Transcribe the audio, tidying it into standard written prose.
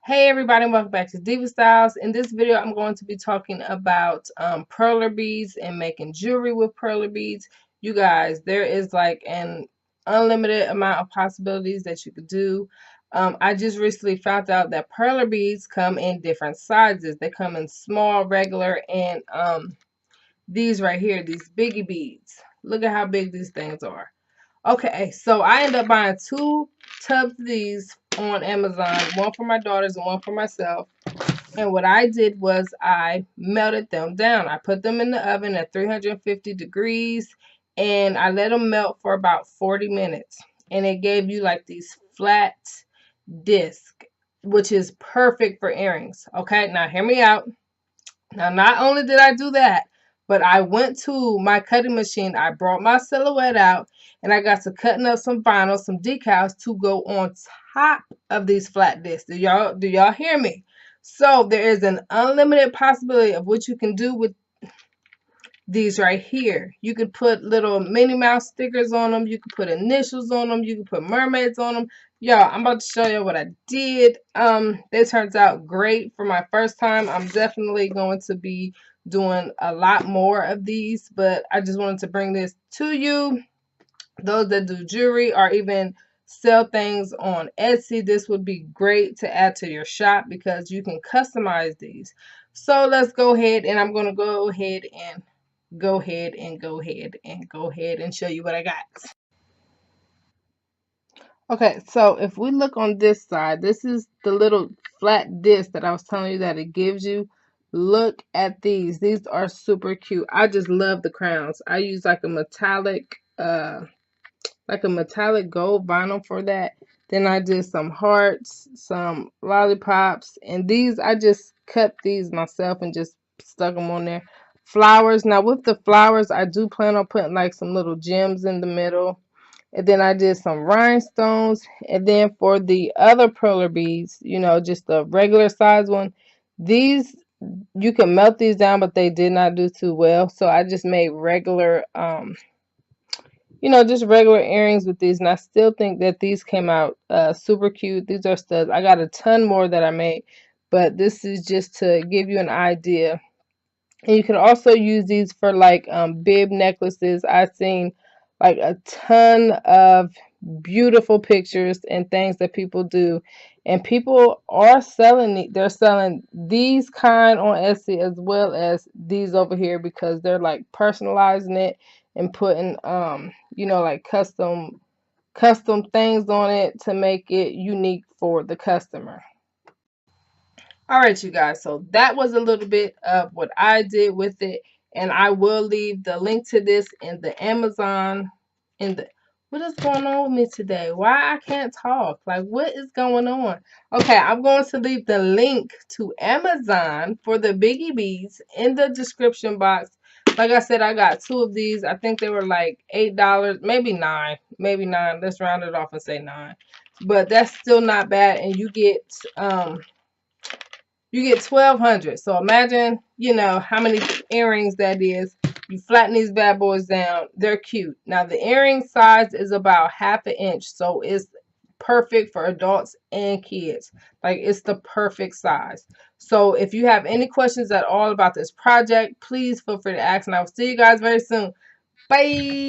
Hey everybody, welcome back to Diva Styles. In this video, I'm going to be talking about perler beads and making jewelry with perler beads. You guys, there is like an unlimited amount of possibilities that you could do. I just recently found out that perler beads come in different sizes. They come in small, regular, and these right here, these Biggie beads. Look at how big these things are. Okay, so I ended up buying 2 tubs of these on Amazon, one for my daughters and one for myself. And what I did was I melted them down. I put them in the oven at 350 degrees and I let them melt for about 40 minutes. And it gave you like these flat discs, which is perfect for earrings. Okay, now hear me out. Now, not only did I do that, but I went to my cutting machine. I brought my silhouette out and I got to cutting up some vinyl, some decals to go on top of these flat discs. Do y'all hear me? So there is an unlimited possibility of what you can do with these right here. You could put little Minnie Mouse stickers on them. You could put initials on them. You could put mermaids on them. Y'all, I'm about to show you what I did. This turns out great for my first time. I'm definitely going to be doing a lot more of these, but I just wanted to bring this to you. Those that do jewelry or even sell things on Etsy, this would be great to add to your shop because you can customize these. So let's go ahead and I'm going to go ahead and show you what I got. Okay, so if we look on this side, this is the little flat disc that I was telling you that it gives you. Look at these. These are super cute. I just love the crowns. I use like a metallic gold vinyl for that. Then I did some hearts, some lollipops, and these I just cut these myself and just stuck them on there. Flowers. Now with the flowers, I do plan on putting like some little gems in the middle. And then I did some rhinestones. And then for the other perler beads, you know, just the regular size one, these you can melt these down, but they did not do too well. So I just made regular just regular earrings with these, and I still think that these came out super cute. These are studs. I got a ton more that I made, but this is just to give you an idea. And you can also use these for like bib necklaces. I've seen like a ton of beautiful pictures and things that people do, and people are selling they're selling these kind on Etsy as well as these over here because they're like personalizing it and putting like custom things on it to make it unique for the customer. All right, you guys, so that was a little bit of what I did with it, and I will leave the link to this in the Amazon. What is going on with me today? Why I can't talk? Like, what is going on? Okay, I'm going to leave the link to Amazon for the Biggie beads in the description box. Like I said, I got 2 of these. I think they were like $8, maybe 9, maybe 9. Let's round it off and say 9. But that's still not bad, and you get 1,200. So imagine, how many earrings that is. You flatten these bad boys down. They're cute. Now the earring size is about 1/2 inch. So it's perfect for adults and kids. Like, it's the perfect size. So if you have any questions at all about this project, please feel free to ask, and I will see you guys very soon. Bye.